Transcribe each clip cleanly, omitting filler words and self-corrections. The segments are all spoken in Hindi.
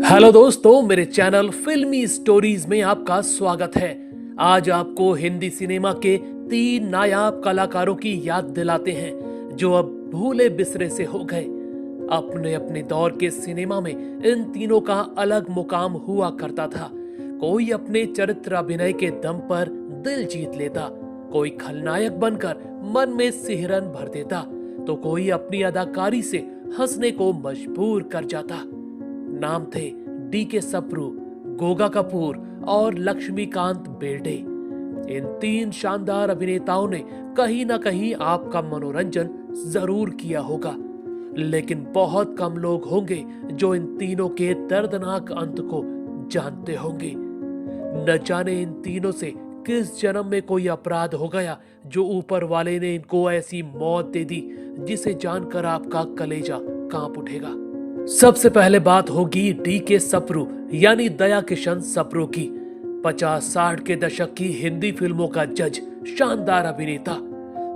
हेलो दोस्तों, मेरे चैनल फिल्मी स्टोरीज में आपका स्वागत है। आज आपको हिंदी सिनेमा के 3 नायाब कलाकारों की याद दिलाते हैं जो अब भूले बिसरे से हो गए। अपने अपने दौर के सिनेमा में इन तीनों का अलग मुकाम हुआ करता था। कोई अपने चरित्र अभिनय के दम पर दिल जीत लेता, कोई खलनायक बनकर मन में सिहरन भर देता, तो कोई अपनी अदाकारी से हंसने को मजबूर कर जाता। नाम थे डी.के. सप्रू, गोगा कपूर और लक्ष्मीकांत बेर्डे। इन 3 शानदार अभिनेताओं ने कहीं ना कहीं आपका मनोरंजन जरूर किया होगा, लेकिन बहुत कम लोग होंगे जो इन तीनों के दर्दनाक अंत को जानते होंगे। न जाने इन तीनों से किस जन्म में कोई अपराध हो गया जो ऊपर वाले ने इनको ऐसी मौत दे दी जिसे जानकर आपका कलेजा कांप उठेगा। सबसे पहले बात होगी डी.के. सप्रू यानी दया किशन सप्रू की। 50-60 के दशक की हिंदी फिल्मों का जज, शानदार अभिनेता।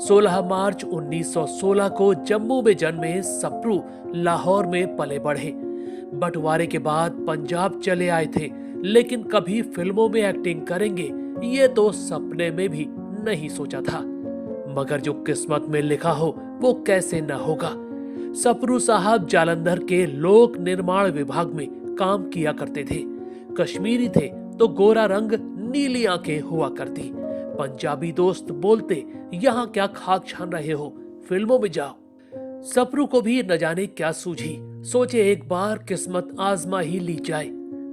16 मार्च 1916 को जम्मू में जन्मे सप्रू लाहौर में पले बढ़े। बंटवारे के बाद पंजाब चले आए थे, लेकिन कभी फिल्मों में एक्टिंग करेंगे ये तो सपने में भी नहीं सोचा था। मगर जो किस्मत में लिखा हो वो कैसे न होगा। सप्रू साहब जालंधर के लोक निर्माण विभाग में काम किया करते थे। कश्मीरी थे तो गोरा रंग, नीली आंखें हुआ करती। पंजाबी दोस्त बोलते, यहाँ क्या खाक छान रहे हो, फिल्मों में जाओ। सप्रू को भी न जाने क्या सूझी, सोचे एक बार किस्मत आजमा ही ली जाए।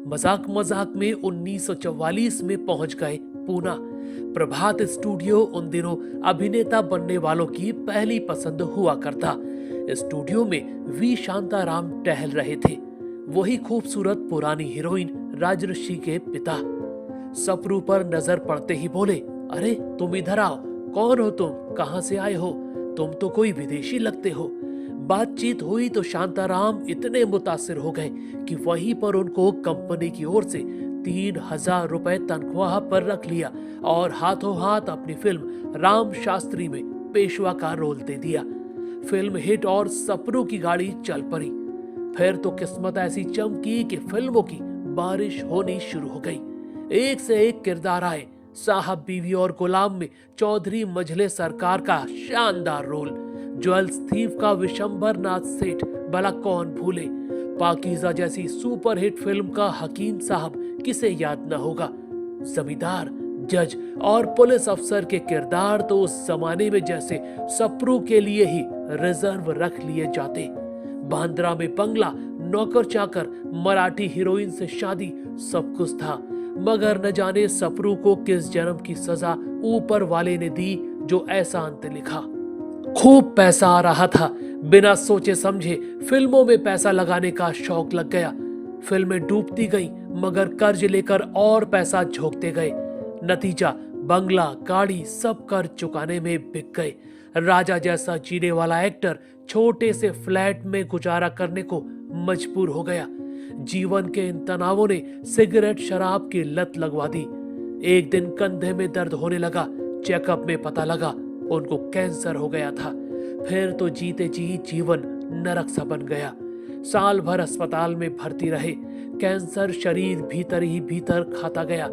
मजाक मजाक में 1944 में पहुंच गए पूना। प्रभात स्टूडियो उन दिनों अभिनेता बनने वालों की पहली पसंद हुआ करता। स्टूडियो में वी शांताराम टहल रहे थे, वही खूबसूरत पुरानी हीरोइन राजऋषि के पिता। सप्रू पर नजर पड़ते ही बोले, अरे तुम इधर आओ, कौन हो तुम, कहां से आए हो, तुम तो कोई विदेशी लगते हो। बातचीत हुई तो शांताराम इतने मुतासिर हो गए कि वहीं पर उनको कंपनी की ओर से 3000 रुपए तनख्वाह पर रख लिया और हाथों हाथ अपनी फिल्म राम शास्त्री में पेशवा का रोल दे दिया। फिल्म हिट और सप्रू की गाड़ी चल पड़ी। फिर तो किस्मत ऐसी चमकी कि फिल्मों की बारिश होनी शुरू हो गई। एक से एक किरदार आए। साहब बीवी और गुलाम में चौधरी मझले सरकार का शानदार रोल, ज्वेल्स थीफ का विशंबर नाथ सेठ भला कौन भूले। पाकीज़ा जैसी सुपरहिट फिल्म का हकीम साहब किसे याद न होगा। जमींदार, जज और पुलिस अफसर के किरदार तो उस जमाने में जैसे सप्रू के लिए ही रिजर्व रख लिए जाते। बांद्रा में बंगला, नौकर चाकर, मराठी हीरोइन से शादी, सब कुछ था। मगर न जाने सप्रू को किस जन्म की सजा ऊपर वाले ने दी जो ऐसा अंत लिखा। खूब पैसा आ रहा था, बिना सोचे समझे फिल्मों में पैसा लगाने का शौक लग गया। फिल्में डूबती गईं, मगर कर्ज लेकर और पैसा झोंकते गए। नतीजा बंगला, गाड़ी सब कर्ज चुकाने में बिक गए। राजा जैसा जीने वाला एक्टर छोटे से फ्लैट में गुजारा करने को मजबूर हो गया। जीवन के इन तनावों ने सिगरेट शराब की लत लगवा दी। एक दिन कंधे में दर्द होने लगा, चेकअप में पता लगा उनको कैंसर हो गया था। फिर तो जीते जी जीवन नरक सा बन गया। साल भर अस्पताल में भर्ती रहे। कैंसर शरीर भीतर ही भीतर खाता गया।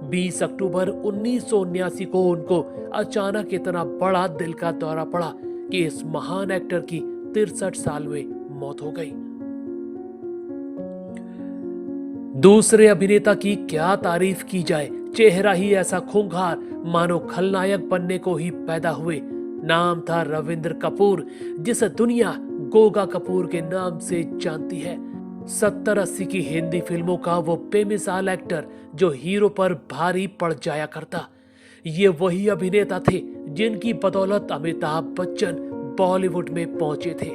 20 अक्टूबर 1979 को उनको अचानक इतना बड़ा दिल का दौरा पड़ा कि इस महान एक्टर की 63 साल में मौत हो गई। दूसरे अभिनेता की क्या तारीफ की जाए, चेहरा ही ऐसा खूंखार मानो खलनायक बनने को ही पैदा हुए। नाम था रविंद्र कपूर, जिसे दुनिया गोगा कपूर के नाम से जानती है। 70-80 की हिंदी फिल्मों का वो बेमिसाल एक्टर जो हीरो पर भारी पड़ जाया करता। ये वही अभिनेता थे जिनकी बदौलत अमिताभ बच्चन बॉलीवुड में पहुंचे थे।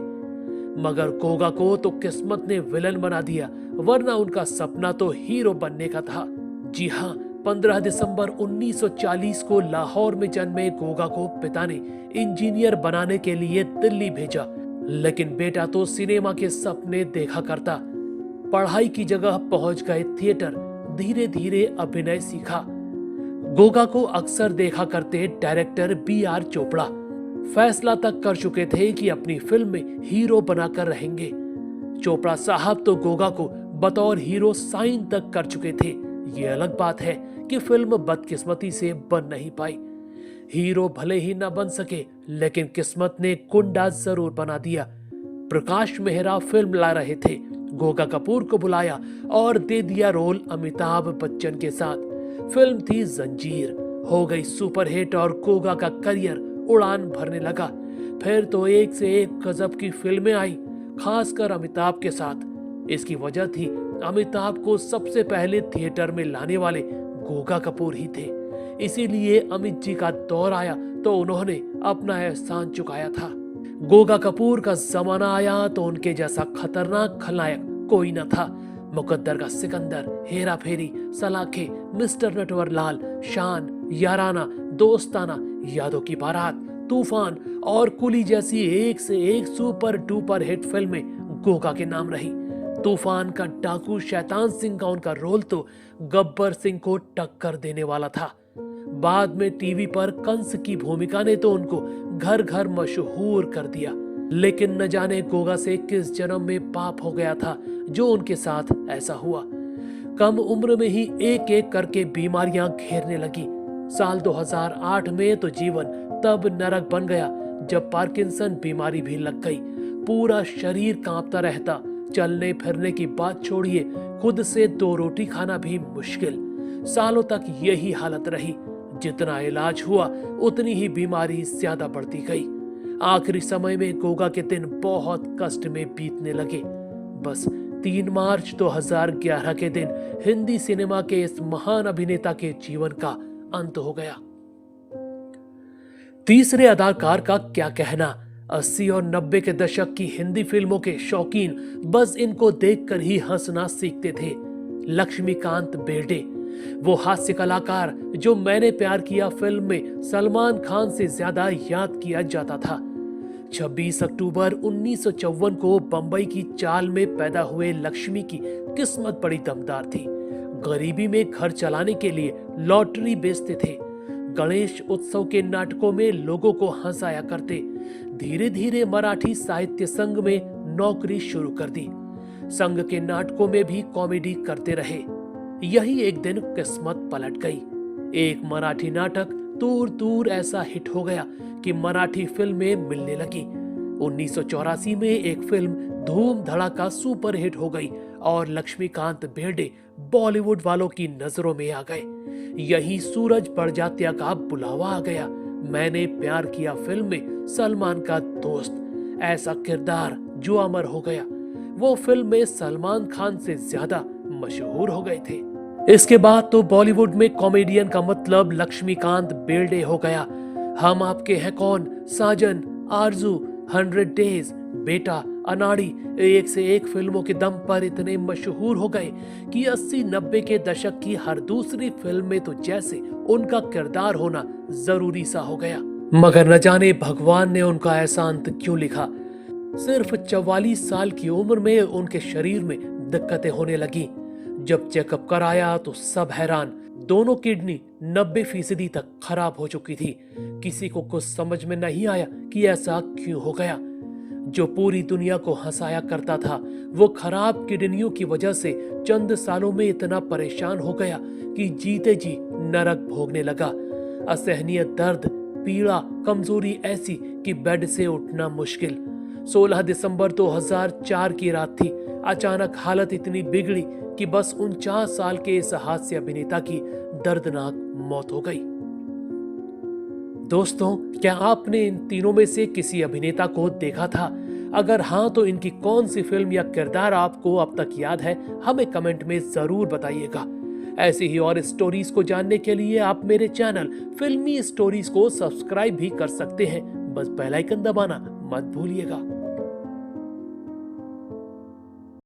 मगर गोगा को तो किस्मत ने विलन बना दिया, वरना उनका सपना तो हीरो बनने का था। जी हाँ, 15 दिसंबर 1940 को लाहौर में जन्मे गोगा को पिता ने इंजीनियर बनाने के लिए दिल्ली भेजा, लेकिन बेटा तो सिनेमा के सपने देखा करता। पढ़ाई की जगह पहुंच गए थिएटर, धीरे धीरे अभिनय सीखा। गोगा को अक्सर देखा करते डायरेक्टर B.R. चोपड़ा फैसला तक कर चुके थे कि अपनी फिल्म में हीरो बनाकर रहेंगे। चोपड़ा साहब तो गोगा को बतौर हीरो साइन तक कर चुके थे। ये अलग बात है कि फिल्म बदकिस्मती से बन नहीं पाई। हीरो भले ही न बन सके, लेकिन किस्मत ने कुंडा जरूर बना दिया। प्रकाश मेहरा फिल्म ला रहे थे, गोगा कपूर को बुलाया और दे दिया रोल अमिताभ बच्चन के साथ। फिल्म थी जंजीर, हो गई सुपरहिट और गोगा का करियर उड़ान भरने लगा। फिर तो एक से एक गजब की फिल्में आई, खासकर अमिताभ के साथ। इसकी वजह थी अमिताभ को सबसे पहले थिएटर में लाने वाले गोगा कपूर ही थे। इसीलिए अमित जी का दौर आया तो उन्होंने अपना एहसान चुकाया था। गोगा कपूर का जमाना आया तो उनके जैसा खतरनाक खलनायक कोई न था। मुकद्दर का सिकंदर, हेरा फेरी, सलाखे, मिस्टर नटवरलाल, शान, याराना, दोस्ताना, यादों की बारात, तूफान और कुली जैसी एक से एक सुपर डुपर हिट फिल्में गोगा के नाम रही। तूफान का डाकू शैतान सिंह का उनका रोल तो गब्बर सिंह को टक्कर देने वाला था। बाद में टीवी पर कंस की भूमिका ने तो उनको घर घर मशहूर कर दिया। लेकिन न जाने गोगा से किस जन्म में पाप हो गया था जो उनके साथ ऐसा हुआ। कम उम्र में ही एक एक करके बीमारियां घेरने लगी। साल 2008 में तो जीवन तब नरक बन गया जब पार्किंसन बीमारी भी लग गई। पूरा शरीर कांपता रहता, चलने फिरने की बात छोड़िए, खुद से 2 रोटी खाना भी मुश्किल। सालों तक यही हालत रही। जितना इलाज हुआ उतनी ही बीमारी ज्यादा बढ़ती गई। आखिरी समय में गोगा के दिन बहुत कष्ट में बीतने लगे। बस 3 मार्च 2011 के दिन हिंदी सिनेमा के इस महान अभिनेता के जीवन का अंत हो गया। तीसरे अदाकार का क्या कहना। 80 और 90 के दशक की हिंदी फिल्मों के शौकीन बस इनको देखकर ही हंसना सीखते थे। लक्ष्मीकांत बेर्डे, वो हास्य कलाकार जो मैंने प्यार किया फिल्म में सलमान खान से ज्यादा याद किया जाता था। 26 अक्टूबर 1954 को बंबई की चाल में पैदा हुए लक्ष्मी की किस्मत बड़ी दमदार थी। गरीबी में घर चलाने के लिए लॉटरी बेचते थे। गणेश उत्सव के नाटकों में लोगों को हंसाया करते। धीरे धीरे मराठी साहित्य संघ में नौकरी शुरू कर दी। संघ के नाटकों में भी कॉमेडी करते रहे। यही एक दिन किस्मत पलट गई। एक मराठी नाटक दूर दूर ऐसा हिट हो गया कि मराठी फिल्में मिलने लगी। 1984 में एक फिल्म धूम धड़ाका सुपर हिट हो गई और लक्ष्मीकांत बेर्डे बॉलीवुड वालों की नजरों में आ गए। यही सूरज बड़जात्या का बुलावा आ गया। मैंने प्यार किया फिल्म में सलमान का दोस्त, ऐसा किरदार जो अमर हो गया। वो फिल्म में सलमान खान से ज्यादा मशहूर हो गए थे। इसके बाद तो बॉलीवुड में कॉमेडियन का मतलब लक्ष्मीकांत बेर्डे हो गया। हम आपके हैं कौन, साजन, आरजू, 100 डेज, बेटा, अनाड़ी, एक से एक फिल्मों के दम पर इतने मशहूर हो गए कि 80-90 के दशक की हर दूसरी फिल्म में तो जैसे उनका किरदार होना जरूरी सा हो गया। मगर न जाने भगवान ने उनका ऐसा अंत क्यों लिखा। सिर्फ 44 साल की उम्र में उनके शरीर में दिक्कतें होने लगी। जब चेकअप कराया तो सब हैरान। दोनों किडनी 90% तक खराब हो चुकी थी। किसी को कुछ समझ में नहीं आया कि ऐसा क्यों हो गया। जो पूरी दुनिया को हंसाया करता था वो खराब किडनियों की वजह से चंद सालों में इतना परेशान हो गया कि जीते जी नरक भोगने लगा। असहनीय दर्द, पीड़ा, कमजोरी ऐसी कि बेड से उठना मुश्किल। 16 दिसंबर 2004 की रात थी। अचानक हालत इतनी बिगड़ी कि बस 49 साल के इस हास्य अभिनेता की दर्दनाक मौत हो गई। दोस्तों, क्या आपने इन तीनों में से किसी अभिनेता को देखा था? अगर हाँ तो इनकी कौन सी फिल्म या किरदार आपको अब तक याद है, हमें कमेंट में जरूर बताइएगा। ऐसी ही और स्टोरीज को जानने के लिए आप मेरे चैनल फिल्मी स्टोरीज को सब्सक्राइब भी कर सकते हैं। बस बेल आइकन दबाना मत भूलिएगा।